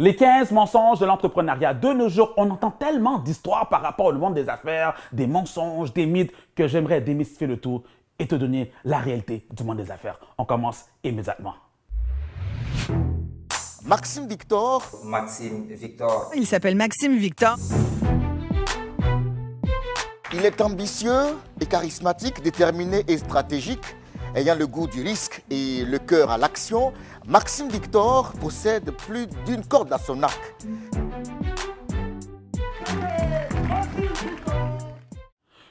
Les 15 mensonges de l'entrepreneuriat. De nos jours, on entend tellement d'histoires par rapport au monde des affaires, des mensonges, des mythes, que j'aimerais démystifier le tout et te donner la réalité du monde des affaires. On commence immédiatement. Maxime Victor. Maxime Victor. Il s'appelle Maxime Victor. Il est ambitieux et charismatique, déterminé et stratégique. Ayant le goût du risque et le cœur à l'action, Maxime Victor possède plus d'une corde à son arc.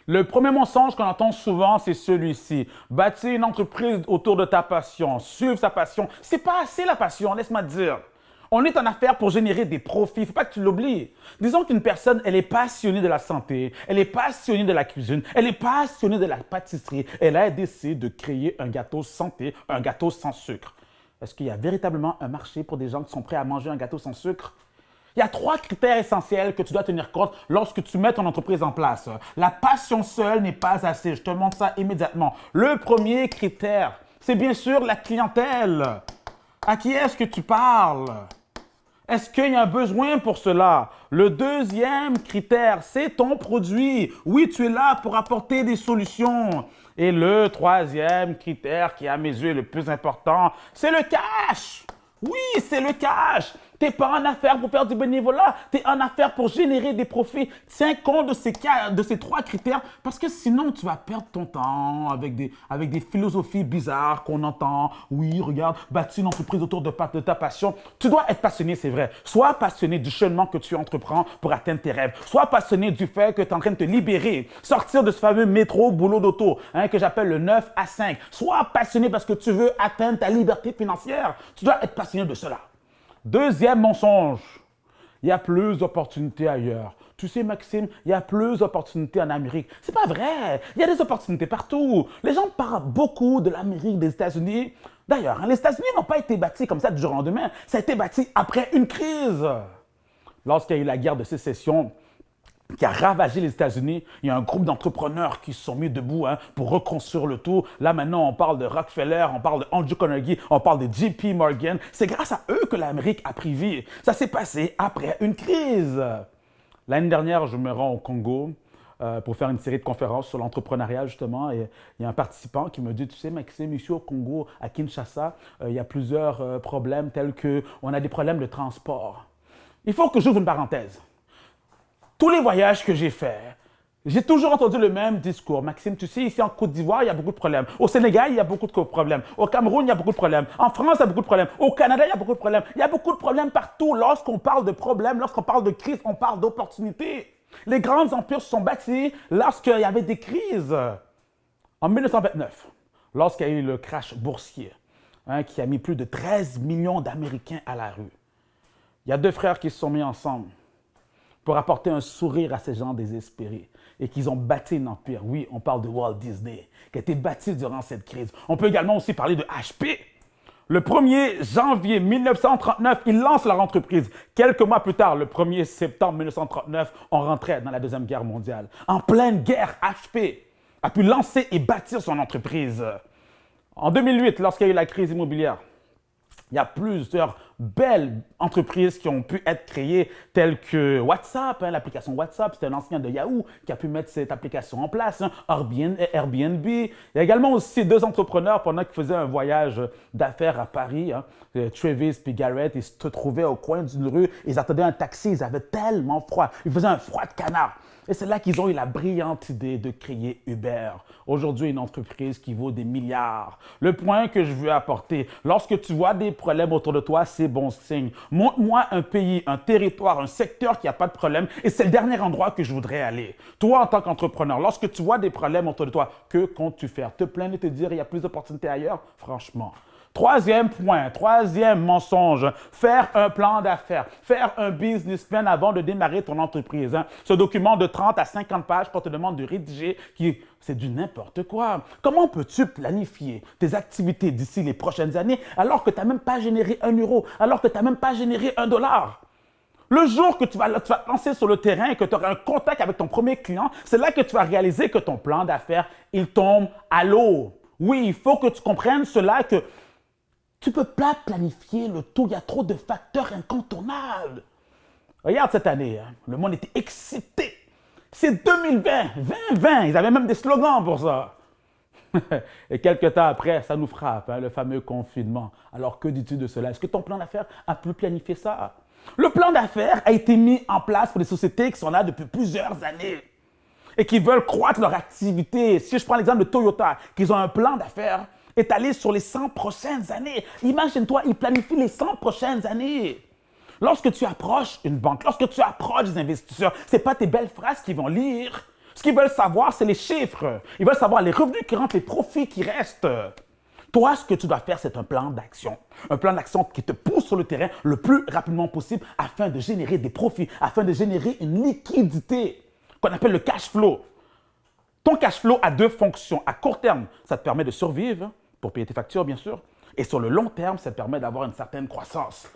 Le premier mensonge qu'on entend souvent, c'est celui-ci. Bâtir une entreprise autour de ta passion, suivre sa passion. C'est pas assez la passion, laisse-moi te dire. On est en affaires pour générer des profits, il ne faut pas que tu l'oublies. Disons qu'une personne, elle est passionnée de la santé, elle est passionnée de la cuisine, elle est passionnée de la pâtisserie. Elle a décidé de créer un gâteau santé, un gâteau sans sucre. Est-ce qu'il y a véritablement un marché pour des gens qui sont prêts à manger un gâteau sans sucre? Il y a 3 critères essentiels que tu dois tenir compte lorsque tu mets ton entreprise en place. La passion seule n'est pas assez. Je te montre ça immédiatement. Le premier critère, c'est bien sûr la clientèle. À qui est-ce que tu parles? Est-ce qu'il y a un besoin pour cela? Le deuxième critère, c'est ton produit. Oui, tu es là pour apporter des solutions. Et le troisième critère, qui à mes yeux est le plus important, c'est le cash. Oui, c'est le cash. Tu n'es pas en affaires pour faire du bénévolat, tu es en affaires pour générer des profits. Tiens compte de ces 3 critères parce que sinon, tu vas perdre ton temps avec des philosophies bizarres qu'on entend. Oui, regarde, bâtir une entreprise autour de ta passion. Tu dois être passionné, c'est vrai. Sois passionné du cheminement que tu entreprends pour atteindre tes rêves. Sois passionné du fait que tu es en train de te libérer, sortir de ce fameux métro boulot d'auto que j'appelle le 9 à 5. Sois passionné parce que tu veux atteindre ta liberté financière. Tu dois être passionné de cela. Deuxième mensonge, il y a plus d'opportunités ailleurs. Tu sais, Maxime, il y a plus d'opportunités en Amérique. C'est pas vrai. Il y a des opportunités partout. Les gens parlent beaucoup de l'Amérique, des États-Unis. D'ailleurs, les États-Unis n'ont pas été bâtis comme ça du jour au lendemain. Ça a été bâti après une crise. Lorsqu'il y a eu la guerre de sécession, qui a ravagé les États-Unis, il y a un groupe d'entrepreneurs qui se sont mis debout pour reconstruire le tout. Là, maintenant, on parle de Rockefeller, on parle de Andrew Carnegie, on parle de JP Morgan. C'est grâce à eux que l'Amérique a pris vie. Ça s'est passé après une crise. L'année dernière, je me rends au Congo pour faire une série de conférences sur l'entrepreneuriat, justement. Et il y a un participant qui me dit, tu sais, Maxime, ici au Congo, à Kinshasa, il y a plusieurs problèmes tels qu'on a des problèmes de transport. Il faut que j'ouvre une parenthèse. Tous les voyages que j'ai faits, j'ai toujours entendu le même discours. Maxime, tu sais, ici en Côte d'Ivoire, il y a beaucoup de problèmes. Au Sénégal, il y a beaucoup de problèmes. Au Cameroun, il y a beaucoup de problèmes. En France, il y a beaucoup de problèmes. Au Canada, il y a beaucoup de problèmes. Il y a beaucoup de problèmes partout. Lorsqu'on parle de problèmes, lorsqu'on parle de crise, on parle d'opportunités. Les grands empires se sont bâtis lorsqu'il y avait des crises. En 1929, lorsqu'il y a eu le crash boursier, qui a mis plus de 13 millions d'Américains à la rue, il y a 2 frères qui se sont mis ensemble pour apporter un sourire à ces gens désespérés et qu'ils ont bâti un empire. Oui, on parle de Walt Disney, qui a été bâti durant cette crise. On peut également aussi parler de HP. Le 1er janvier 1939, ils lancent leur entreprise. Quelques mois plus tard, le 1er septembre 1939, on rentrait dans la Deuxième Guerre mondiale. En pleine guerre, HP a pu lancer et bâtir son entreprise. En 2008, lorsqu'il y a eu la crise immobilière, il y a plusieurs belles entreprises qui ont pu être créées, telles que WhatsApp, l'application WhatsApp, c'était un ancien de Yahoo qui a pu mettre cette application en place, Airbnb. Il y a également aussi 2 entrepreneurs pendant qu'ils faisaient un voyage d'affaires à Paris, Travis et Garrett, ils se trouvaient au coin d'une rue, ils attendaient un taxi, ils avaient tellement froid, ils faisaient un froid de canard. Et c'est là qu'ils ont eu la brillante idée de créer Uber. Aujourd'hui, une entreprise qui vaut des milliards. Le point que je veux apporter, lorsque tu vois des problèmes autour de toi, c'est bon signe. Montre-moi un pays, un territoire, un secteur qui n'a pas de problème et c'est le dernier endroit que je voudrais aller. Toi, en tant qu'entrepreneur, lorsque tu vois des problèmes autour de toi, que comptes-tu faire? Te plaindre et te dire il y a plus d'opportunités ailleurs? Franchement. Troisième point, troisième mensonge, faire un plan d'affaires, faire un business plan avant de démarrer ton entreprise. Ce document de 30 à 50 pages qu'on te demande de rédiger, c'est du n'importe quoi. Comment peux-tu planifier tes activités d'ici les prochaines années alors que tu n'as même pas généré 1 euro, alors que tu n'as même pas généré 1 dollar? Le jour que tu vas te lancer sur le terrain et que tu auras un contact avec ton premier client, c'est là que tu vas réaliser que ton plan d'affaires, il tombe à l'eau. Oui, il faut que tu comprennes cela que Tu ne peux pas planifier le tout, il y a trop de facteurs incontournables. Regarde cette année, hein, le monde était excité. C'est 2020, 2020, ils avaient même des slogans pour ça. Et quelques temps après, ça nous frappe, hein, le fameux confinement. Alors que dis-tu de cela? Est-ce que ton plan d'affaires a pu planifier ça? Le plan d'affaires a été mis en place pour des sociétés qui sont là depuis plusieurs années et qui veulent croître leur activité. Si je prends l'exemple de Toyota, qu'ils ont un plan d'affaires étalé sur les 100 prochaines années. Imagine-toi, ils planifient les 100 prochaines années. Lorsque tu approches une banque, lorsque tu approches des investisseurs, ce n'est pas tes belles phrases qu'ils vont lire. Ce qu'ils veulent savoir, c'est les chiffres. Ils veulent savoir les revenus qui rentrent, les profits qui restent. Toi, ce que tu dois faire, c'est un plan d'action. Un plan d'action qui te pousse sur le terrain le plus rapidement possible afin de générer des profits, afin de générer une liquidité qu'on appelle le cash flow. Ton cash flow a deux fonctions. À court terme, ça te permet de survivre pour payer tes factures, bien sûr. Et sur le long terme, ça te permet d'avoir une certaine croissance.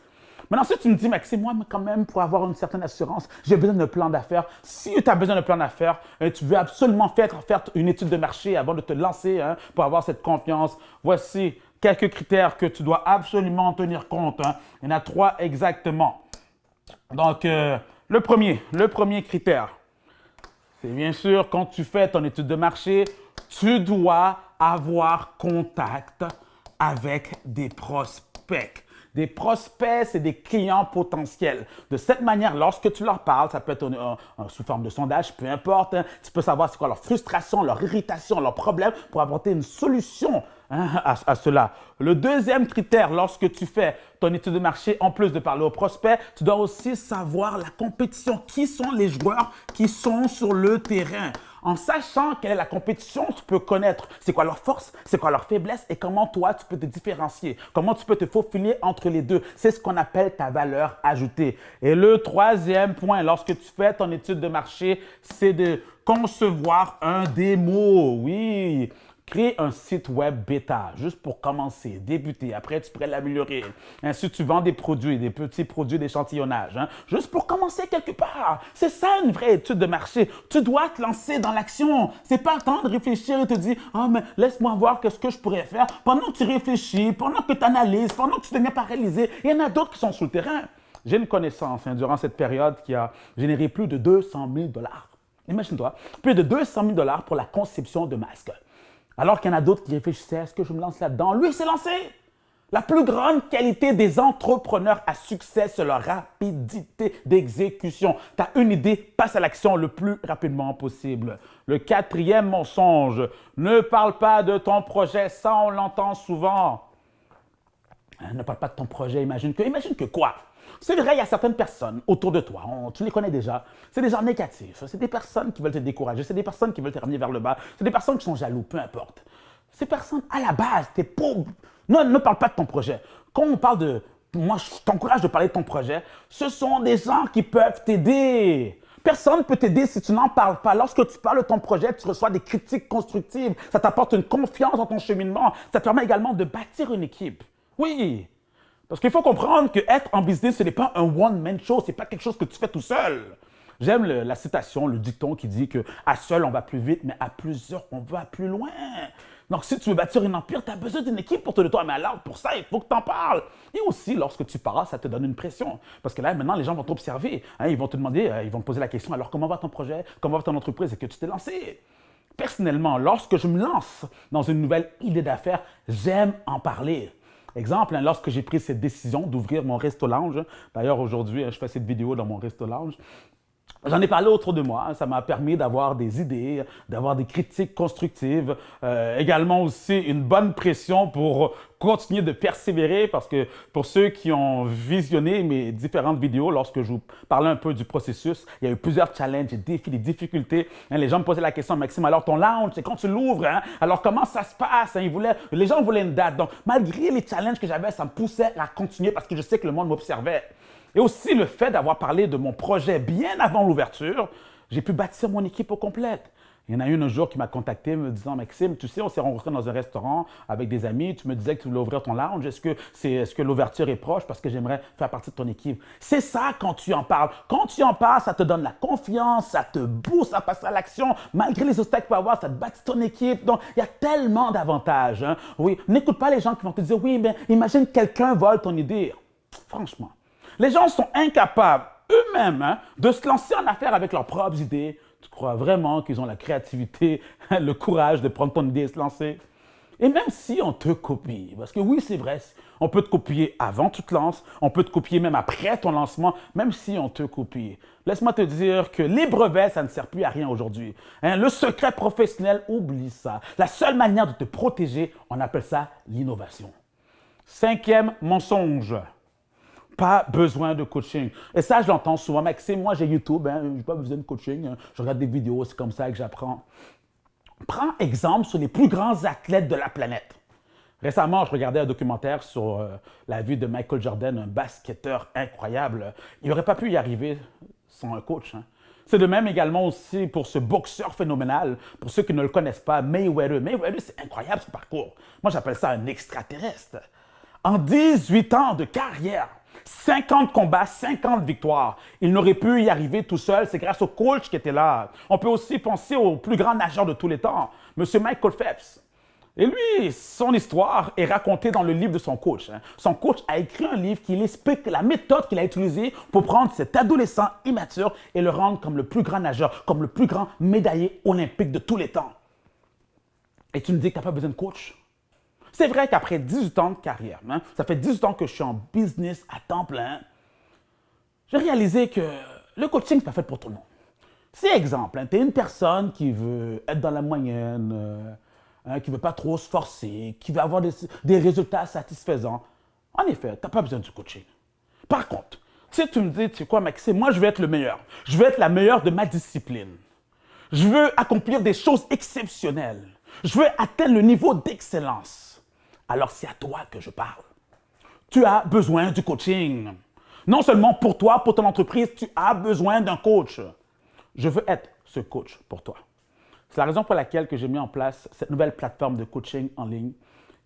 Maintenant, si tu me dis, Maxime, moi, quand même, pour avoir une certaine assurance, j'ai besoin d'un plan d'affaires. Si tu as besoin d'un plan d'affaires, tu veux absolument faire une étude de marché avant de te lancer pour avoir cette confiance, voici quelques critères que tu dois absolument tenir compte. Il y en a 3 exactement. Donc, le premier critère, c'est bien sûr, quand tu fais ton étude de marché, tu dois avoir contact avec des prospects. Des prospects, c'est des clients potentiels. De cette manière, lorsque tu leur parles, ça peut être sous forme de sondage, peu importe, tu peux savoir c'est quoi leur frustration, leur irritation, leurs problèmes pour apporter une solution à cela. Le deuxième critère, lorsque tu fais ton étude de marché, en plus de parler aux prospects, tu dois aussi savoir la compétition. Qui sont les joueurs qui sont sur le terrain? En sachant quelle est la compétition, tu peux connaître c'est quoi leur force, c'est quoi leur faiblesse et comment toi, tu peux te différencier, comment tu peux te faufiler entre les deux. C'est ce qu'on appelle ta valeur ajoutée. Et le troisième point, lorsque tu fais ton étude de marché, c'est de concevoir un démo. Oui, crée un site web bêta, juste pour commencer, débuter. Après, tu pourrais l'améliorer. Si tu vends des produits, des petits produits d'échantillonnage, juste pour commencer quelque part. C'est ça une vraie étude de marché. Tu dois te lancer dans l'action. C'est pas le temps de réfléchir et te dire « Ah, mais laisse-moi voir qu'est-ce que je pourrais faire. » Pendant que tu réfléchis, pendant que tu analyses, pendant que tu deviens paralysé, il y en a d'autres qui sont sur le terrain. J'ai une connaissance durant cette période qui a généré plus de 200 000 $. Imagine-toi, plus de 200 000 $ pour la conception de masques. Alors qu'il y en a d'autres qui réfléchissaient, est-ce que je me lance là-dedans? Lui, il s'est lancé. La plus grande qualité des entrepreneurs à succès, c'est leur rapidité d'exécution. Tu as une idée, passe à l'action le plus rapidement possible. Le quatrième mensonge, ne parle pas de ton projet. Ça, on l'entend souvent. Ne parle pas de ton projet, imagine que quoi? C'est vrai, il y a certaines personnes autour de toi, tu les connais déjà, c'est des gens négatifs, c'est des personnes qui veulent te décourager, c'est des personnes qui veulent te ramener vers le bas, c'est des personnes qui sont jaloux, peu importe. Ces personnes, à la base, t'es pauvre. Non, ne parle pas de ton projet. Quand on parle de... Moi, je t'encourage de parler de ton projet. Ce sont des gens qui peuvent t'aider. Personne ne peut t'aider si tu n'en parles pas. Lorsque tu parles de ton projet, tu reçois des critiques constructives. Ça t'apporte une confiance dans ton cheminement. Ça te permet également de bâtir une équipe. Oui. Parce qu'il faut comprendre qu'être en business, ce n'est pas un one-man show, ce n'est pas quelque chose que tu fais tout seul. J'aime la citation, le dicton qui dit qu'à seul, on va plus vite, mais à plusieurs, on va plus loin. Donc, si tu veux bâtir un empire, tu as besoin d'une équipe pour te le toi. Mais alors, pour ça, il faut que tu en parles. Et aussi, lorsque tu parles, ça te donne une pression. Parce que là, maintenant, les gens vont t'observer. Ils vont te demander, ils vont te poser la question, alors comment va ton projet? Comment va ton entreprise? Est-ce que tu t'es lancé? Personnellement, lorsque je me lance dans une nouvelle idée d'affaires, j'aime en parler. Exemple, lorsque j'ai pris cette décision d'ouvrir mon resto lounge, d'ailleurs aujourd'hui, je fais cette vidéo dans mon resto lounge, j'en ai parlé autour de moi, ça m'a permis d'avoir des idées, d'avoir des critiques constructives, également aussi une bonne pression pour continuer de persévérer parce que pour ceux qui ont visionné mes différentes vidéos, lorsque je vous parlais un peu du processus, il y a eu plusieurs challenges, des défis, des difficultés. Les gens me posaient la question, Maxime, alors ton lounge, c'est quand tu l'ouvres, alors comment ça se passe? Les gens voulaient une date. Donc, malgré les challenges que j'avais, ça me poussait à continuer parce que je sais que le monde m'observait. Et aussi le fait d'avoir parlé de mon projet bien avant l'ouverture, j'ai pu bâtir mon équipe au complet. Il y en a une un jour qui m'a contacté me disant « Maxime, tu sais, on s'est rencontrés dans un restaurant avec des amis, tu me disais que tu voulais ouvrir ton lounge, est-ce que l'ouverture est proche parce que j'aimerais faire partie de ton équipe? » C'est ça quand tu en parles. Quand tu en parles, ça te donne la confiance, ça te booste à passer à l'action. Malgré les obstacles que tu peux avoir, ça te bâtit ton équipe. Donc, il y a tellement d'avantages. Hein. Oui, n'écoute pas les gens qui vont te dire « Oui, mais imagine quelqu'un vole ton idée. » Franchement, les gens sont incapables eux-mêmes hein, de se lancer en affaires avec leurs propres idées. Tu crois vraiment qu'ils ont la créativité, le courage de prendre ton idée et se lancer? Et même si on te copie, parce que oui, c'est vrai, on peut te copier avant que tu te lances, on peut te copier même après ton lancement, même si on te copie. Laisse-moi te dire que les brevets, ça ne sert plus à rien aujourd'hui. Hein, le secret professionnel, oublie ça. La seule manière de te protéger, on appelle ça l'innovation. 5e mensonge. Pas besoin de coaching. Et ça, je l'entends souvent. Maxime, moi, j'ai YouTube, hein, je n'ai pas besoin de coaching. Hein. Je regarde des vidéos, c'est comme ça que j'apprends. Prends exemple sur les plus grands athlètes de la planète. Récemment, je regardais un documentaire sur la vie de Michael Jordan, un basketteur incroyable. Il n'aurait pas pu y arriver sans un coach. Hein. C'est de même également aussi pour ce boxeur phénoménal. Pour ceux qui ne le connaissent pas, Mayweather. Mayweather, c'est incroyable ce parcours. Moi, j'appelle ça un extraterrestre. En 18 ans de carrière, 50 combats, 50 victoires. Il n'aurait pu y arriver tout seul, c'est grâce au coach qui était là. On peut aussi penser au plus grand nageur de tous les temps, M. Michael Phelps. Et lui, son histoire est racontée dans le livre de son coach. Hein. Son coach a écrit un livre qui explique la méthode qu'il a utilisée pour prendre cet adolescent immature et le rendre comme le plus grand nageur, comme le plus grand médaillé olympique de tous les temps. Et tu me dis que tu n'as pas besoin de coach? C'est vrai qu'après 18 ans de carrière, hein, ça fait 18 ans que je suis en business à temps plein, j'ai réalisé que le coaching n'est pas fait pour tout le monde. C'est exemple, hein, tu es une personne qui veut être dans la moyenne, qui ne veut pas trop se forcer, qui veut avoir des résultats satisfaisants. En effet, tu n'as pas besoin du coaching. Par contre, si tu me dis, tu sais quoi Maxime, moi je veux être le meilleur. Je veux être la meilleure de ma discipline. Je veux accomplir des choses exceptionnelles. Je veux atteindre le niveau d'excellence. Alors c'est à toi que je parle. Tu as besoin du coaching. Non seulement pour toi, pour ton entreprise, tu as besoin d'un coach. Je veux être ce coach pour toi. C'est la raison pour laquelle j'ai mis en place cette nouvelle plateforme de coaching en ligne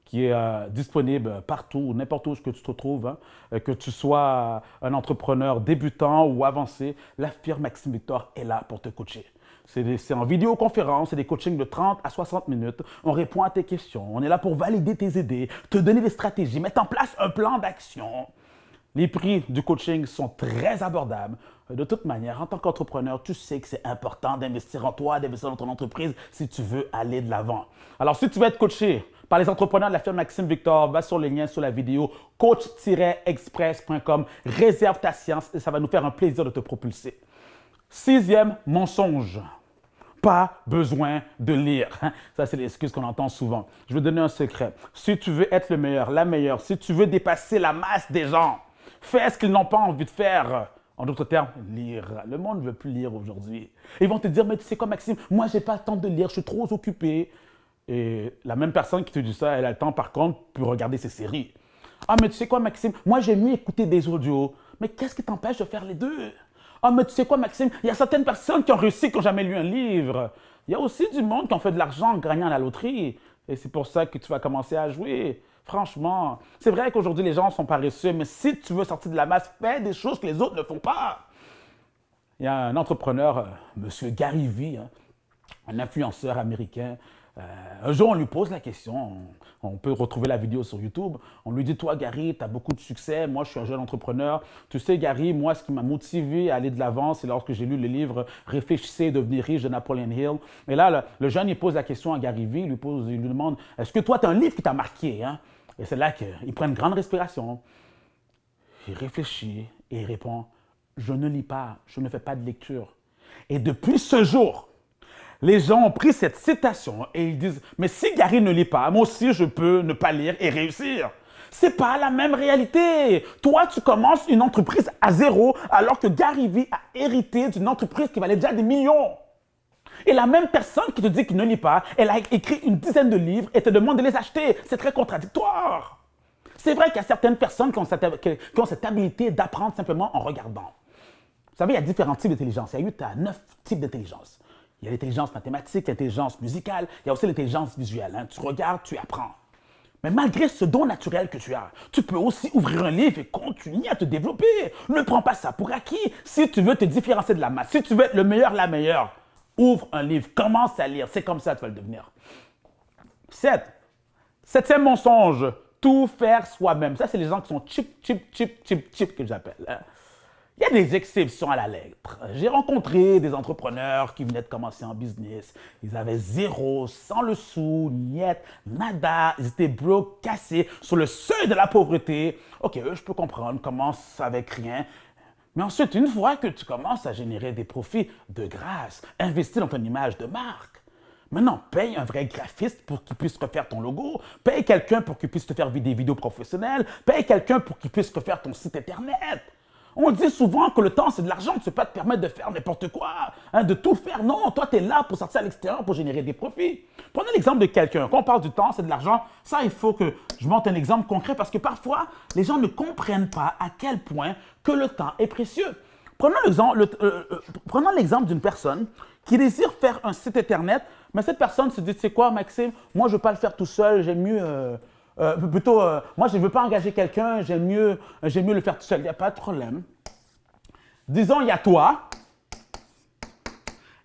qui est disponible partout, n'importe où que tu te trouves, hein, que tu sois un entrepreneur débutant ou avancé, la firme Maxime Victor est là pour te coacher. C'est en vidéoconférence, c'est des coachings de 30 à 60 minutes. On répond à tes questions. On est là pour valider tes idées, te donner des stratégies, mettre en place un plan d'action. Les prix du coaching sont très abordables. De toute manière, en tant qu'entrepreneur, tu sais que c'est important d'investir en toi, d'investir dans ton entreprise si tu veux aller de l'avant. Alors, si tu veux être coaché par les entrepreneurs de la firme Maxime Victor, va sur le lien sous la vidéo coach-express.com, réserve ta séance et ça va nous faire un plaisir de te propulser. 6e mensonge. Pas besoin de lire. Ça, c'est l'excuse qu'on entend souvent. Je vais te donner un secret. Si tu veux être le meilleur, la meilleure, si tu veux dépasser la masse des gens, fais ce qu'ils n'ont pas envie de faire. En d'autres termes, lire. Le monde ne veut plus lire aujourd'hui. Ils vont te dire, mais tu sais quoi, Maxime, moi, je n'ai pas le temps de lire, je suis trop occupé. Et la même personne qui te dit ça, elle a le temps, par contre, pour regarder ses séries. Ah, mais tu sais quoi, Maxime, moi, j'aime mieux écouter des audios. Mais qu'est-ce qui t'empêche de faire les deux? Ah, mais tu sais quoi, Maxime, il y a certaines personnes qui ont réussi, qui n'ont jamais lu un livre. Il y a aussi du monde qui ont fait de l'argent en gagnant à la loterie. Et c'est pour ça que tu vas commencer à jouer. Franchement, c'est vrai qu'aujourd'hui, les gens sont paresseux, mais si tu veux sortir de la masse, fais des choses que les autres ne font pas. Il y a un entrepreneur, M. Gary Vee, hein, un influenceur américain. Un jour, on lui pose la question, on peut retrouver la vidéo sur YouTube. On lui dit, toi, Gary, tu as beaucoup de succès. Moi, je suis un jeune entrepreneur. Tu sais, Gary, moi, ce qui m'a motivé à aller de l'avant, c'est lorsque j'ai lu le livre « Réfléchissez et devenir riche » de Napoleon Hill. Et là, le jeune, il pose la question à Gary Vee. Il lui demande, est-ce que toi, tu as un livre qui t'a marqué, hein? Et c'est là qu'il prend une grande respiration. Il réfléchit et il répond, je ne lis pas, je ne fais pas de lecture. Et depuis ce jour, les gens ont pris cette citation et ils disent, mais si Gary ne lit pas, moi aussi je peux ne pas lire et réussir. C'est pas la même réalité. Toi, tu commences une entreprise à zéro alors que Gary Vee a hérité d'une entreprise qui valait déjà des millions. Et la même personne qui te dit qu'il ne lit pas, elle a écrit une dizaine de livres et te demande de les acheter. C'est très contradictoire. C'est vrai qu'il y a certaines personnes qui ont cette habilité d'apprendre simplement en regardant. Vous savez, il y a différents types d'intelligence. Il y a 8 à 9 types d'intelligence. Il y a l'intelligence mathématique, l'intelligence musicale, il y a aussi l'intelligence visuelle. Hein. Tu regardes, tu apprends. Mais malgré ce don naturel que tu as, tu peux aussi ouvrir un livre et continuer à te développer. Ne prends pas ça pour acquis. Si tu veux te différencier de la masse, si tu veux être le meilleur, la meilleure, ouvre un livre, commence à lire. C'est comme ça que tu vas le devenir. 7. Septième mensonge, tout faire soi-même. Ça, c'est les gens qui sont cheap que j'appelle. Hein. Il y a des exceptions à la lettre. J'ai rencontré des entrepreneurs qui venaient de commencer en business. Ils avaient zéro, sans le sou, niet, nada. Ils étaient broke, cassés, sur le seuil de la pauvreté. OK, je peux comprendre, commence avec rien. Mais ensuite, une fois que tu commences à générer des profits de grâce, investis dans ton image de marque. Maintenant, paye un vrai graphiste pour qu'il puisse refaire ton logo. Paye quelqu'un pour qu'il puisse te faire des vidéos professionnelles. Paye quelqu'un pour qu'il puisse refaire ton site Internet. On dit souvent que le temps, c'est de l'argent. Tu ne peux pas te permettre de faire n'importe quoi, hein, de tout faire. Non, toi, tu es là pour sortir à l'extérieur, pour générer des profits. Prenez l'exemple de quelqu'un. Quand on parle du temps, c'est de l'argent. Ça, il faut que je montre un exemple concret parce que parfois, les gens ne comprennent pas à quel point que le temps est précieux. Prenons l'exemple d'une personne qui désire faire un site Internet, mais cette personne se dit, tu sais quoi, Maxime, moi, je ne veux pas le faire tout seul, j'aime mieux... moi, je ne veux pas engager quelqu'un, j'aime mieux le faire tout seul. Il n'y a pas de problème. Disons, il y a toi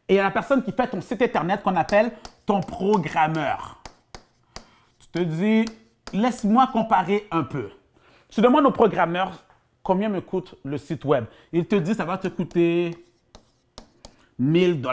et il y a la personne qui fait ton site Internet qu'on appelle ton programmeur. Tu te dis, laisse-moi comparer un peu. Tu demandes au programmeur combien me coûte le site web. Il te dit, ça va te coûter 1000 $.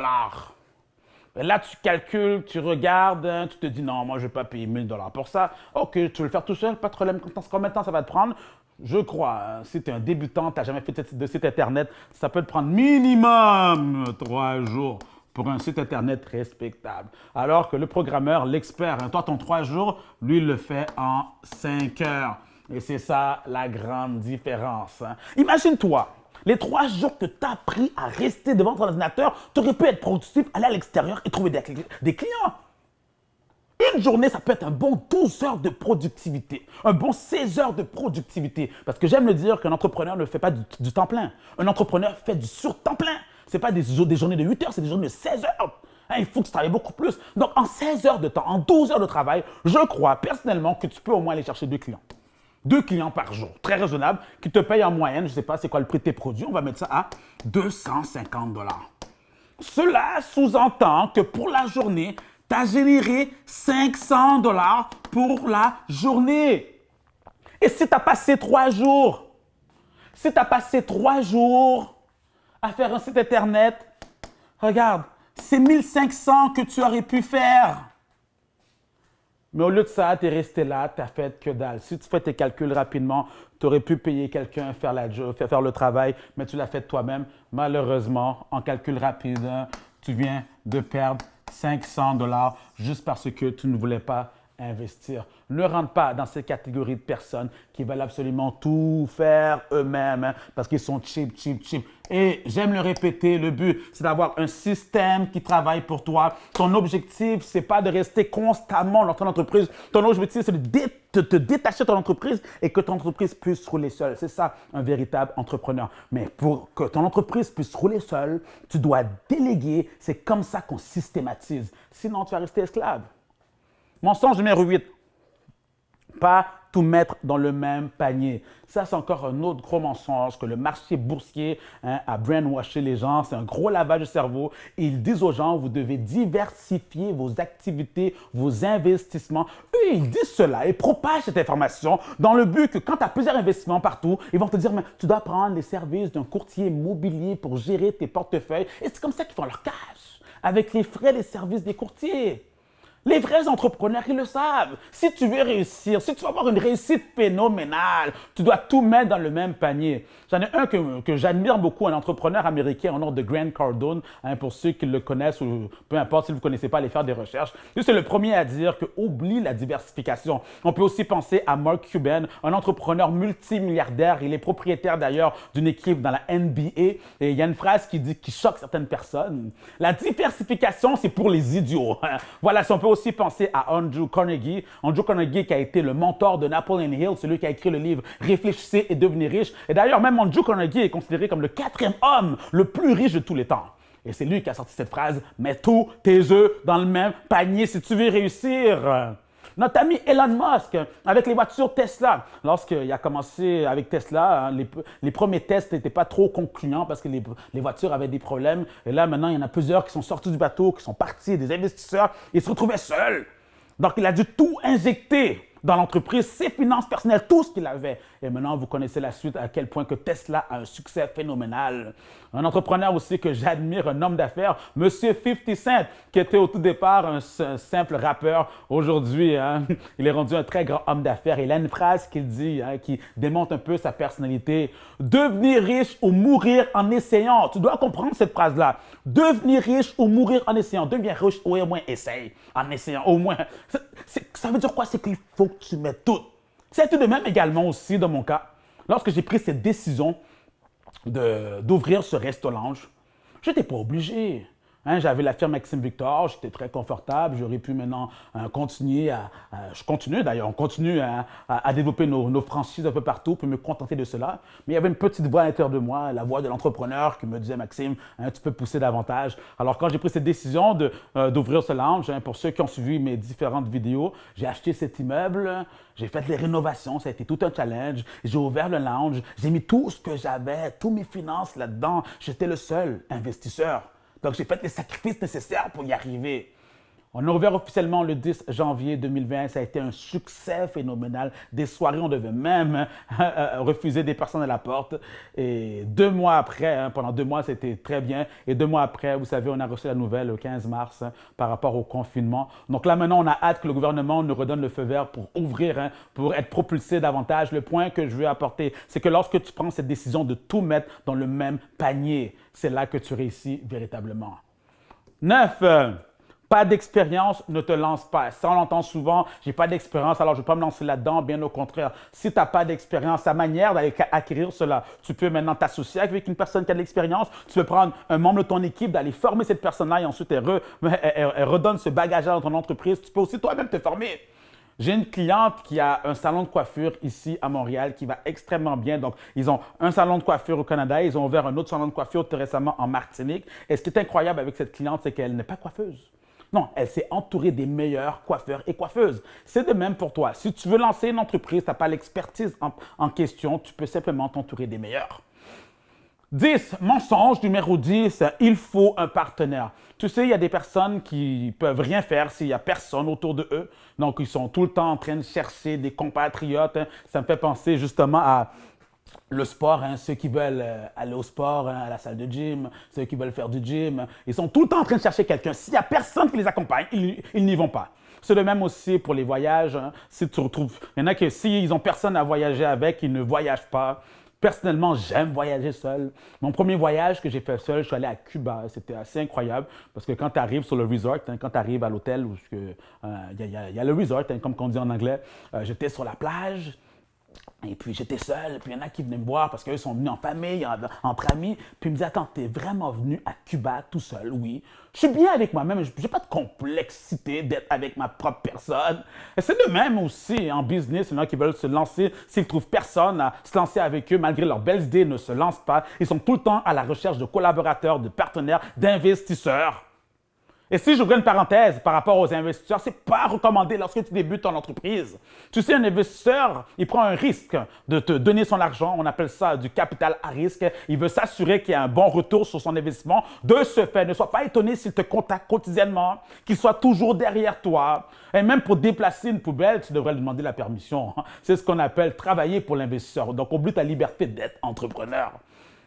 Là, tu calcules, tu regardes, hein, tu te dis non, moi, je ne vais pas payer 1000 $ pour ça. OK, tu veux le faire tout seul, pas de problème. Combien de temps ça va te prendre? Je crois, hein, si tu es un débutant, tu n'as jamais fait de site Internet, ça peut te prendre minimum 3 jours pour un site Internet respectable. Alors que le programmeur, l'expert, hein, toi, ton 3 jours, lui, il le fait en 5 heures. Et c'est ça la grande différence. Hein. Imagine-toi. Les 3 jours que tu as pris à rester devant ton ordinateur, tu aurais pu être productif, aller à l'extérieur et trouver des clients. Une journée, ça peut être un bon 12 heures de productivité, un bon 16 heures de productivité. Parce que j'aime le dire qu'un entrepreneur ne fait pas du temps plein. Un entrepreneur fait du sur-temps plein. Ce n'est pas des journées de 8 heures, c'est des journées de 16 heures. Hein, il faut que tu travailles beaucoup plus. Donc, en 16 heures de temps, en 12 heures de travail, je crois personnellement que tu peux au moins aller chercher 2 clients. 2 clients par jour, très raisonnable, qui te payent en moyenne, je ne sais pas c'est quoi le prix de tes produits, on va mettre ça à 250 $. Cela sous-entend que pour la journée, tu as généré 500 $ pour la journée. Et si tu as passé 3 jours, à faire un site Internet, regarde, c'est 1500 que tu aurais pu faire. Mais au lieu de ça, tu es resté là, tu n'as fait que dalle. Si tu fais tes calculs rapidement, tu aurais pu payer quelqu'un faire le travail, mais tu l'as fait toi-même. Malheureusement, en calcul rapide, tu viens de perdre 500 $ juste parce que tu ne voulais pas investir. Ne rentre pas dans ces catégories de personnes qui veulent absolument tout faire eux-mêmes hein, parce qu'ils sont cheap. Et j'aime le répéter, le but, c'est d'avoir un système qui travaille pour toi. Ton objectif, c'est pas de rester constamment dans ton entreprise. Ton objectif, c'est de te détacher de ton entreprise et que ton entreprise puisse rouler seule. C'est ça, un véritable entrepreneur. Mais pour que ton entreprise puisse rouler seule, tu dois déléguer. C'est comme ça qu'on systématise. Sinon, tu vas rester esclave. Mensonge numéro 8. Pas tout mettre dans le même panier. Ça, c'est encore un autre gros mensonge que le marché boursier a brainwashé les gens. C'est un gros lavage de cerveau. Et ils disent aux gens, vous devez diversifier vos activités, vos investissements. Eux, ils disent cela et propagent cette information dans le but que quand tu as plusieurs investissements partout, ils vont te dire, mais tu dois prendre les services d'un courtier immobilier pour gérer tes portefeuilles. Et c'est comme ça qu'ils font leur cash, avec les frais des services des courtiers. Les vrais entrepreneurs, ils le savent. Si tu veux réussir, si tu veux avoir une réussite phénoménale, tu dois tout mettre dans le même panier. J'en ai un que j'admire beaucoup, un entrepreneur américain au nom de Grant Cardone, hein, pour ceux qui le connaissent ou peu importe si vous ne connaissez pas, allez faire des recherches. Lui, c'est le premier à dire que oublie la diversification. On peut aussi penser à Mark Cuban, un entrepreneur multimilliardaire. Il est propriétaire d'ailleurs d'une équipe dans la NBA. Et il y a une phrase qui choque certaines personnes. La diversification, c'est pour les idiots. Voilà, si on peut aussi penser à Andrew Carnegie. Andrew Carnegie qui a été le mentor de Napoleon Hill, celui qui a écrit le livre « Réfléchissez et devenez riche ». Et d'ailleurs, même Andrew Carnegie est considéré comme le 4e homme le plus riche de tous les temps. Et c'est lui qui a sorti cette phrase, mets tous tes œufs dans le même panier si tu veux réussir. Notre ami Elon Musk, avec les voitures Tesla, lorsqu'il a commencé avec Tesla, hein, les premiers tests n'étaient pas trop concluants parce que les voitures avaient des problèmes. Et là, maintenant, il y en a plusieurs qui sont sortis du bateau, qui sont partis, des investisseurs, ils se retrouvaient seuls. Donc, il a dû tout injecter dans l'entreprise, ses finances personnelles, tout ce qu'il avait. Et maintenant, vous connaissez la suite, à quel point que Tesla a un succès phénoménal. Un entrepreneur aussi que j'admire, un homme d'affaires, Monsieur 50 Cent, qui était au tout départ un simple rappeur. Aujourd'hui, hein, il est rendu un très grand homme d'affaires. Il a une phrase qu'il dit, hein, qui démontre un peu sa personnalité. « Devenir riche ou mourir en essayant. » Tu dois comprendre cette phrase-là. « Devenir riche ou mourir en essayant. » Deviens riche ou au moins essaye en essayant, au moins. Ça veut dire quoi? C'est qu'il faut que tu mettes tout. C'est tout de même également aussi dans mon cas. Lorsque j'ai pris cette décision d'ouvrir ce restaurant, je n'étais pas obligé. Hein, j'avais la firme Maxime Victor, j'étais très confortable, j'aurais pu maintenant continuer je continue d'ailleurs, on continue à développer nos franchises un peu partout pour me contenter de cela. Mais il y avait une petite voix à l'intérieur de moi, la voix de l'entrepreneur qui me disait, Maxime, hein, tu peux pousser davantage. Alors quand j'ai pris cette décision d'ouvrir ce lounge, hein, pour ceux qui ont suivi mes différentes vidéos, j'ai acheté cet immeuble, j'ai fait les rénovations, ça a été tout un challenge. J'ai ouvert le lounge, j'ai mis tout ce que j'avais, toutes mes finances là-dedans. J'étais le seul investisseur. Donc, j'ai fait les sacrifices nécessaires pour y arriver. On a ouvert officiellement le 10 janvier 2020. Ça a été un succès phénoménal. Des soirées, on devait même refuser des personnes à la porte. Et 2 mois après, hein, pendant 2 mois, c'était très bien. Et 2 mois après, vous savez, on a reçu la nouvelle le 15 mars hein, par rapport au confinement. Donc là, maintenant, on a hâte que le gouvernement nous redonne le feu vert pour ouvrir, hein, pour être propulsé davantage. Le point que je veux apporter, c'est que lorsque tu prends cette décision de tout mettre dans le même panier, c'est là que tu réussis véritablement. 9. Pas d'expérience, ne te lance pas. Ça, on l'entend souvent, j'ai pas d'expérience, alors je ne vais pas me lancer là-dedans. Bien au contraire, si tu n'as pas d'expérience, la manière d'aller acquérir cela, tu peux maintenant t'associer avec une personne qui a de l'expérience. Tu peux prendre un membre de ton équipe, d'aller former cette personne-là et ensuite elle redonne ce bagage-là dans ton entreprise. Tu peux aussi toi-même te former. J'ai une cliente qui a un salon de coiffure ici à Montréal qui va extrêmement bien. Donc, ils ont un salon de coiffure au Canada. Ils ont ouvert un autre salon de coiffure tout récemment en Martinique. Et ce qui est incroyable avec cette cliente, c'est qu'elle n'est pas coiffeuse. Non, elle s'est entourée des meilleurs coiffeurs et coiffeuses. C'est de même pour toi. Si tu veux lancer une entreprise, tu n'as pas l'expertise en question, tu peux simplement t'entourer des meilleurs. 10, mensonge numéro 10, il faut un partenaire. Tu sais, il y a des personnes qui peuvent rien faire s'il n'y a personne autour de eux. Donc, ils sont tout le temps en train de chercher des compatriotes. Hein. Ça me fait penser justement à le sport, hein, ceux qui veulent aller au sport, hein, à la salle de gym, ceux qui veulent faire du gym, ils sont tout le temps en train de chercher quelqu'un. S'il n'y a personne qui les accompagne, ils n'y vont pas. C'est le même aussi pour les voyages. Hein. Si tu retrouves, il y en a qui, s'ils n'ont personne à voyager avec, ils ne voyagent pas. Personnellement, j'aime voyager seul. Mon premier voyage que j'ai fait seul, je suis allé à Cuba. C'était assez incroyable parce que quand tu arrives sur le resort, hein, quand tu arrives à l'hôtel, il y a le resort, hein, comme on dit en anglais, j'étais sur la plage. Et puis, j'étais seul, puis il y en a qui venaient me voir parce qu'eux sont venus en famille, entre amis. Puis ils me disaient, attends, t'es vraiment venu à Cuba tout seul? Oui. Je suis bien avec moi-même, je n'ai pas de complexité d'être avec ma propre personne. Et c'est de même aussi en business, il y en a qui veulent se lancer, s'ils ne trouvent personne à se lancer avec eux, malgré leurs belles idées, ne se lancent pas. Ils sont tout le temps à la recherche de collaborateurs, de partenaires, d'investisseurs. Et si j'ouvrais une parenthèse par rapport aux investisseurs, ce n'est pas recommandé lorsque tu débutes ton entreprise. Tu sais, un investisseur, il prend un risque de te donner son argent. On appelle ça du capital à risque. Il veut s'assurer qu'il y a un bon retour sur son investissement. De ce fait, ne sois pas étonné s'il te contacte quotidiennement, qu'il soit toujours derrière toi. Et même pour déplacer une poubelle, tu devrais lui demander la permission. C'est ce qu'on appelle travailler pour l'investisseur. Donc, oublie ta liberté d'être entrepreneur.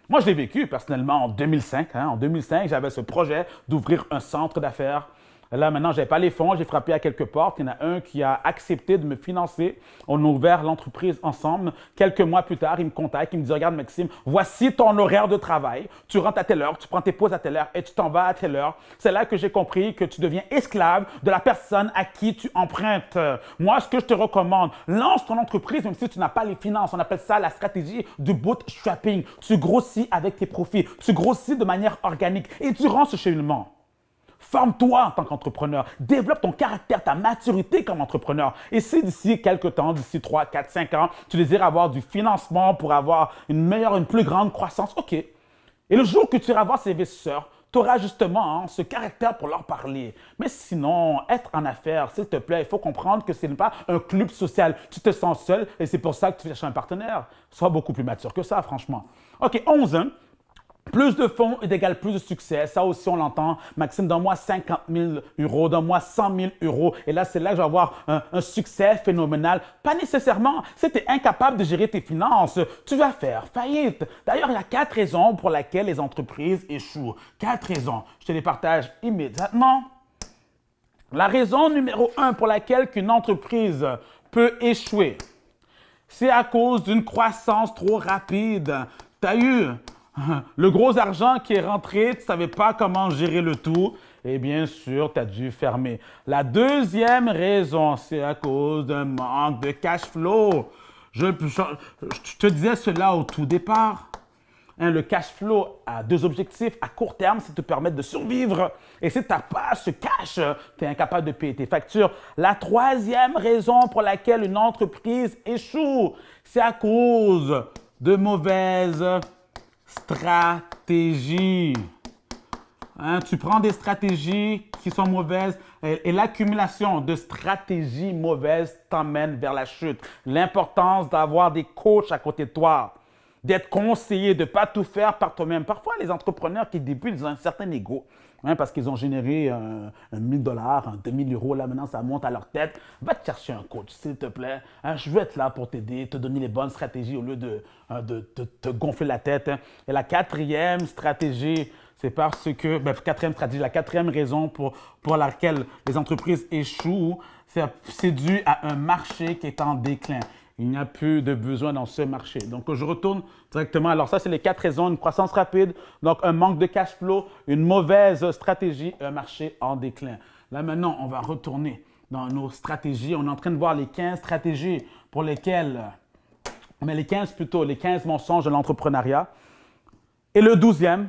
Moi, je l'ai vécu personnellement en 2005. Hein. En 2005, j'avais ce projet d'ouvrir un centre d'affaires. Là, maintenant, je n'avais pas les fonds, j'ai frappé à quelques portes. Il y en a un qui a accepté de me financer. On a ouvert l'entreprise ensemble. Quelques mois plus tard, il me contacte, il me dit, regarde Maxime, voici ton horaire de travail. Tu rentres à telle heure, tu prends tes pauses à telle heure et tu t'en vas à telle heure. C'est là que j'ai compris que tu deviens esclave de la personne à qui tu empruntes. Moi, ce que je te recommande, lance ton entreprise même si tu n'as pas les finances. On appelle ça la stratégie du bootstrapping. Tu grossis avec tes profits. Tu grossis de manière organique et durant ce cheminement. Forme-toi en tant qu'entrepreneur. Développe ton caractère, ta maturité comme entrepreneur. Et si d'ici quelques temps, d'ici 3, 4, 5 ans, tu désires avoir du financement pour avoir une plus grande croissance, OK. Et le jour que tu iras voir ces investisseurs, tu auras justement ce caractère pour leur parler. Mais sinon, être en affaires, s'il te plaît, il faut comprendre que ce n'est pas un club social. Tu te sens seul et c'est pour ça que tu cherches un partenaire. Sois beaucoup plus mature que ça, franchement. OK, 11. Plus de fonds est égal plus de succès. Ça aussi, on l'entend. Maxime, donne-moi 50 000 euros, donne-moi 100 000 euros. Et là, c'est là que je vais avoir un succès phénoménal. Pas nécessairement. Si tu es incapable de gérer tes finances, tu vas faire faillite. D'ailleurs, il y a 4 raisons pour lesquelles les entreprises échouent. 4 raisons. Je te les partage immédiatement. La raison numéro 1 pour laquelle une entreprise peut échouer, c'est à cause d'une croissance trop rapide. Tu as eu le gros argent qui est rentré, tu ne savais pas comment gérer le tout et bien sûr, tu as dû fermer. La deuxième raison, c'est à cause d'un manque de cash flow. Je te disais cela au tout départ. Le cash flow a 2 objectifs. À court terme, c'est te permettre de survivre. Et si tu n'as pas ce cash, tu es incapable de payer tes factures. La troisième raison pour laquelle une entreprise échoue, c'est à cause de mauvaises stratégies. Tu prends des stratégies qui sont mauvaises et l'accumulation de stratégies mauvaises t'emmène vers la chute. L'importance d'avoir des coachs à côté de toi, d'être conseillé, de ne pas tout faire par toi-même. Parfois, les entrepreneurs qui débutent, ils ont un certain ego parce qu'ils ont généré un 1 000 $, un 2 000 euros. Là, maintenant, ça monte à leur tête. Va te chercher un coach, s'il te plaît. Je veux être là pour t'aider, te donner les bonnes stratégies au lieu de te gonfler la tête. Et la quatrième stratégie, c'est parce que, la quatrième raison pour laquelle les entreprises échouent, c'est dû à un marché qui est en déclin. Il n'y a plus de besoin dans ce marché. Donc, je retourne directement. Alors, ça, c'est les 4 raisons. Une croissance rapide, donc un manque de cash flow, une mauvaise stratégie, un marché en déclin. Là, maintenant, on va retourner dans nos stratégies. On est en train de voir les 15 stratégies pour lesquelles, les 15 mensonges de l'entrepreneuriat. Et le 12e,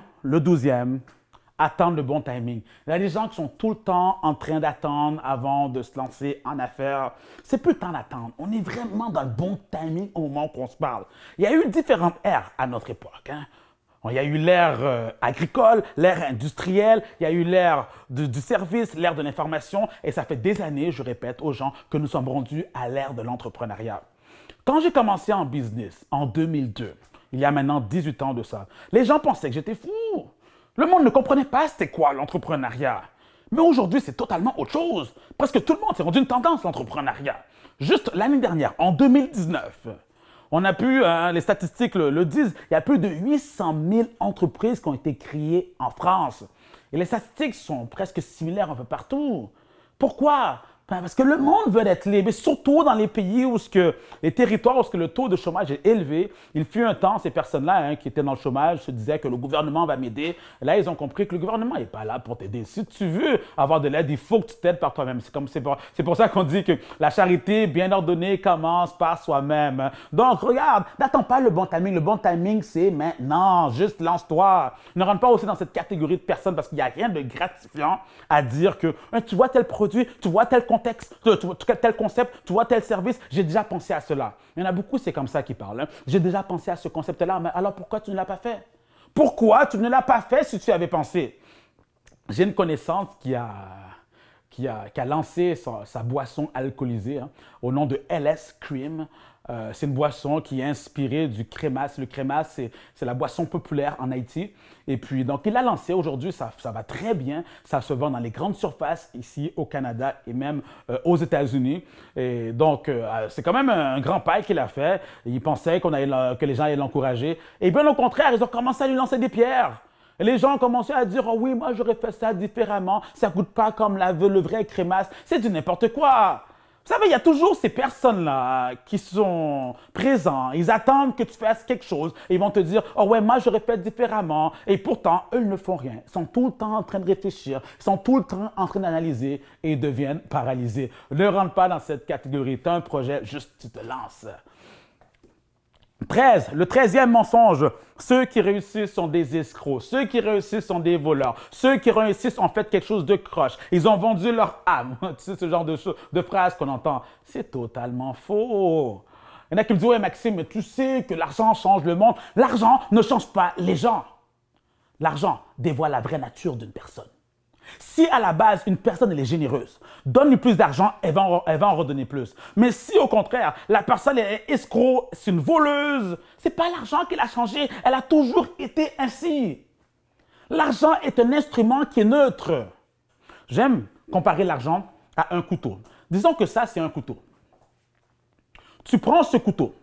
attendre le bon timing. Il y a des gens qui sont tout le temps en train d'attendre avant de se lancer en affaires. C'est plus le temps d'attendre. On est vraiment dans le bon timing au moment qu'on se parle. Il y a eu différentes ères à notre époque. Il y a eu l'ère agricole, l'ère industrielle, il y a eu l'ère du service, l'ère de l'information. Et ça fait des années, je répète aux gens, que nous sommes rendus à l'ère de l'entrepreneuriat. Quand j'ai commencé en business en 2002, il y a maintenant 18 ans de ça, les gens pensaient que j'étais fou. Le monde ne comprenait pas c'était quoi l'entrepreneuriat. Mais aujourd'hui, c'est totalement autre chose. Presque tout le monde s'est rendu une tendance, l'entrepreneuriat. Juste l'année dernière, en 2019, on a pu, les statistiques le disent, il y a plus de 800 000 entreprises qui ont été créées en France. Et les statistiques sont presque similaires un peu partout. Pourquoi? Parce que le monde veut être libre, et surtout dans les pays où les territoires où le taux de chômage est élevé. Il fut un temps, ces personnes-là qui étaient dans le chômage se disaient que le gouvernement va m'aider. Là, ils ont compris que le gouvernement n'est pas là pour t'aider. Si tu veux avoir de l'aide, il faut que tu t'aides par toi-même. C'est pour ça qu'on dit que la charité bien ordonnée commence par soi-même. Donc, regarde, n'attends pas le bon timing. Le bon timing, c'est maintenant. Juste lance-toi. Ne rentre pas aussi dans cette catégorie de personnes parce qu'il n'y a rien de gratifiant à dire que tu vois tel produit, tu vois tel contexte, tel concept, tu vois tel service, j'ai déjà pensé à cela. Il y en a beaucoup, c'est comme ça qui parlent. J'ai déjà pensé à ce concept-là, mais alors pourquoi tu ne l'as pas fait? Pourquoi tu ne l'as pas fait si tu avais pensé? J'ai une connaissance qui a lancé sa boisson alcoolisée au nom de LS Cream. C'est une boisson qui est inspirée du crémasse. Le crémasse, c'est la boisson populaire en Haïti. Et puis, donc, il l'a lancé. Aujourd'hui, ça va très bien. Ça se vend dans les grandes surfaces ici au Canada et même aux États-Unis. Et donc, c'est quand même un grand pas qu'il a fait. Il pensait que les gens allaient l'encourager. Et bien, au contraire, ils ont commencé à lui lancer des pierres. Et les gens ont commencé à dire « Oh oui, moi, j'aurais fait ça différemment. Ça ne coûte pas comme le vrai crémasse. C'est du n'importe quoi. » Vous savez, il y a toujours ces personnes-là qui sont présents. Ils attendent que tu fasses quelque chose. Et ils vont te dire « Oh ouais, moi, j'aurais fait différemment. » Et pourtant, eux ne font rien. Ils sont tout le temps en train de réfléchir. Ils sont tout le temps en train d'analyser et deviennent paralysés. Ne rentre pas dans cette catégorie. Tu as un projet, juste tu te lances. 13, le 13e mensonge. Ceux qui réussissent sont des escrocs. Ceux qui réussissent sont des voleurs. Ceux qui réussissent ont fait quelque chose de croche. Ils ont vendu leur âme. Tu sais, ce genre de phrases qu'on entend. C'est totalement faux. Il y en a qui me disent « Ouais, Maxime, mais tu sais que l'argent change le monde. » L'argent ne change pas les gens. L'argent dévoile la vraie nature d'une personne. Si à la base, une personne elle est généreuse, donne-lui plus d'argent, elle va en redonner plus. Mais si au contraire, la personne est escroc, c'est une voleuse, ce n'est pas l'argent qui l'a changé, elle a toujours été ainsi. L'argent est un instrument qui est neutre. J'aime comparer l'argent à un couteau. Disons que ça, c'est un couteau. Tu prends ce couteau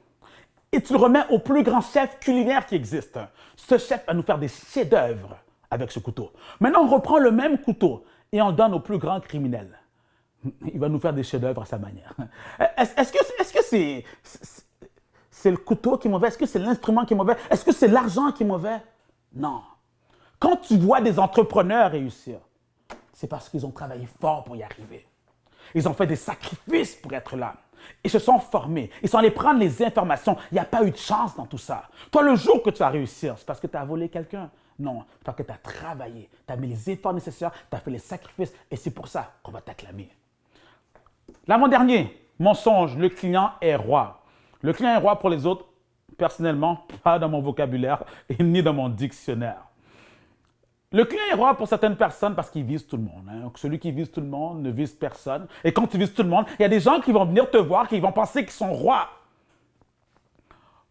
et tu le remets au plus grand chef culinaire qui existe. Ce chef va nous faire des chefs-d'œuvre avec ce couteau. Maintenant, on reprend le même couteau et on le donne au plus grand criminel. Il va nous faire des chefs-d'œuvre à sa manière. Est-ce que c'est le couteau qui est mauvais? Est-ce que c'est l'instrument qui est mauvais? Est-ce que c'est l'argent qui est mauvais? Non. Quand tu vois des entrepreneurs réussir, c'est parce qu'ils ont travaillé fort pour y arriver. Ils ont fait des sacrifices pour être là. Ils se sont formés. Ils sont allés prendre les informations. Il n'y a pas eu de chance dans tout ça. Toi, le jour que tu vas réussir, c'est parce que tu as volé quelqu'un. Non, c'est parce que tu as travaillé. Tu as mis les efforts nécessaires, tu as fait les sacrifices et c'est pour ça qu'on va t'acclamer. L'avant-dernier, mensonge, le client est roi. Le client est roi pour les autres, personnellement, pas dans mon vocabulaire et ni dans mon dictionnaire. Le client est roi pour certaines personnes parce qu'il vise tout le monde. Donc, celui qui vise tout le monde ne vise personne. Et quand tu vises tout le monde, il y a des gens qui vont venir te voir, qui vont penser qu'ils sont rois.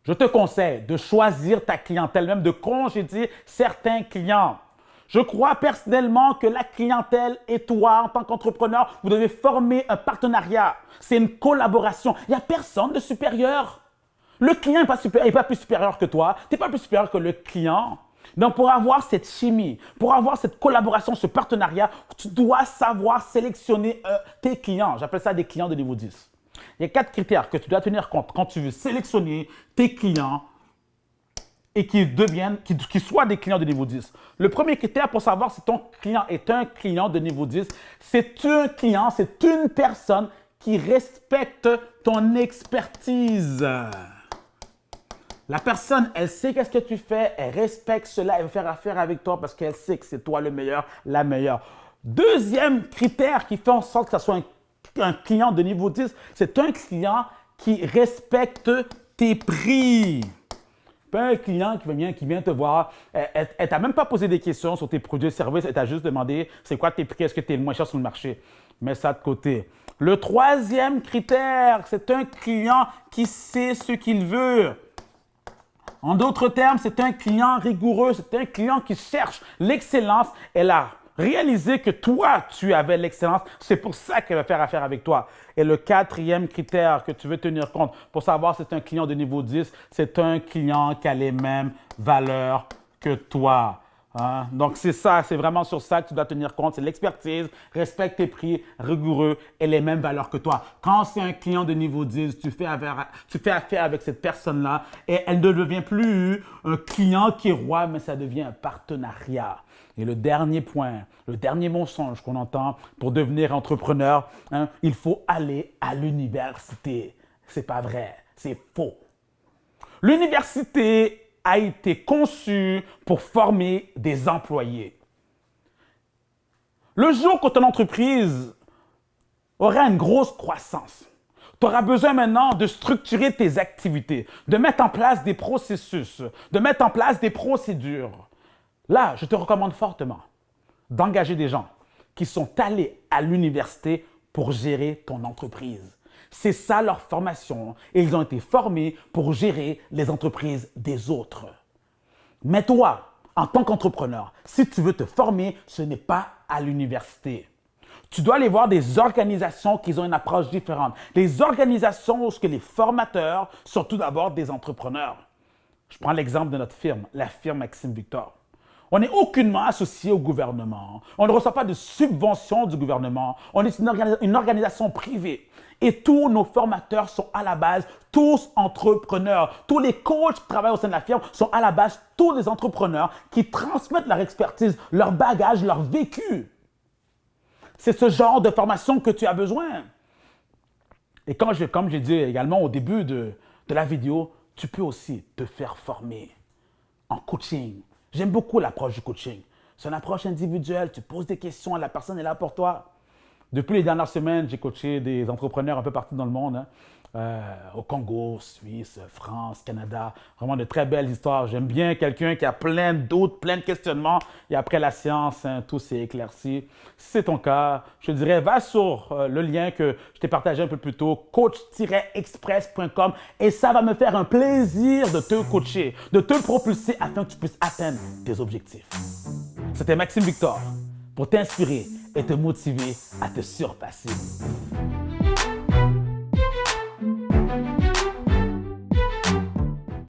Je te conseille de choisir ta clientèle, même de congédier certains clients. Je crois personnellement que la clientèle et toi, en tant qu'entrepreneur, vous devez former un partenariat. C'est une collaboration. Il n'y a personne de supérieur. Le client n'est pas plus supérieur que toi. Tu n'es pas plus supérieur que le client. Donc, pour avoir cette chimie, pour avoir cette collaboration, ce partenariat, tu dois savoir sélectionner tes clients. J'appelle ça des clients de niveau 10. Il y a 4 critères que tu dois tenir compte quand tu veux sélectionner tes clients et qu'ils soient des clients de niveau 10. Le premier critère pour savoir si ton client est un client de niveau 10, c'est un client, c'est une personne qui respecte ton expertise. La personne, elle sait qu'est-ce que tu fais, elle respecte cela, elle veut faire affaire avec toi parce qu'elle sait que c'est toi le meilleur, la meilleure. Deuxième critère qui fait en sorte que ce soit un client de niveau 10, c'est un client qui respecte tes prix. Pas un client qui vient te voir, elle ne t'a même pas posé des questions sur tes produits et services, elle t'a juste demandé c'est quoi tes prix, est-ce que tu es le moins cher sur le marché. Mets ça de côté. Le troisième critère, c'est un client qui sait ce qu'il veut. En d'autres termes, c'est un client rigoureux, c'est un client qui cherche l'excellence. Elle a réalisé que toi, tu avais l'excellence. C'est pour ça qu'elle va faire affaire avec toi. Et le quatrième critère que tu veux tenir compte pour savoir si c'est un client de niveau 10, c'est un client qui a les mêmes valeurs que toi. Hein? Donc, c'est ça, c'est vraiment sur ça que tu dois tenir compte. C'est l'expertise, respecte tes prix, rigoureux et les mêmes valeurs que toi. Quand c'est un client de niveau 10, tu fais affaire avec cette personne-là et elle ne devient plus un client qui est roi, mais ça devient un partenariat. Et le dernier point, le dernier mensonge qu'on entend pour devenir entrepreneur, hein, il faut aller à l'université. C'est pas vrai, c'est faux. L'université a été conçu pour former des employés. Le jour que ton entreprise aura une grosse croissance, tu auras besoin maintenant de structurer tes activités, de mettre en place des processus, de mettre en place des procédures. Là, je te recommande fortement d'engager des gens qui sont allés à l'université pour gérer ton entreprise. C'est ça leur formation et ils ont été formés pour gérer les entreprises des autres. Mais toi, en tant qu'entrepreneur, si tu veux te former, ce n'est pas à l'université. Tu dois aller voir des organisations qui ont une approche différente. Les organisations où les formateurs sont tout d'abord des entrepreneurs. Je prends l'exemple de notre firme, la firme Maxime Victor. On n'est aucunement associé au gouvernement. On ne reçoit pas de subventions du gouvernement. On est une organisation privée. Et tous nos formateurs sont à la base tous entrepreneurs. Tous les coachs qui travaillent au sein de la firme sont à la base tous des entrepreneurs qui transmettent leur expertise, leur bagage, leur vécu. C'est ce genre de formation que tu as besoin. Et comme j'ai dit également au début de la vidéo, tu peux aussi te faire former en coaching. J'aime beaucoup l'approche du coaching. C'est une approche individuelle. Tu poses des questions, la personne est là pour toi. Depuis les dernières semaines, j'ai coaché des entrepreneurs un peu partout dans le monde. Hein. au Congo, Suisse, France, Canada. Vraiment de très belles histoires. J'aime bien quelqu'un qui a plein de doutes, plein de questionnements. Et après la science, hein, tout s'est éclairci. Si c'est ton cas, je te dirais, va sur le lien que je t'ai partagé un peu plus tôt, coach-express.com. Et ça va me faire un plaisir de te coacher, de te propulser afin que tu puisses atteindre tes objectifs. C'était Maxime Victor pour t'inspirer et te motiver à te surpasser.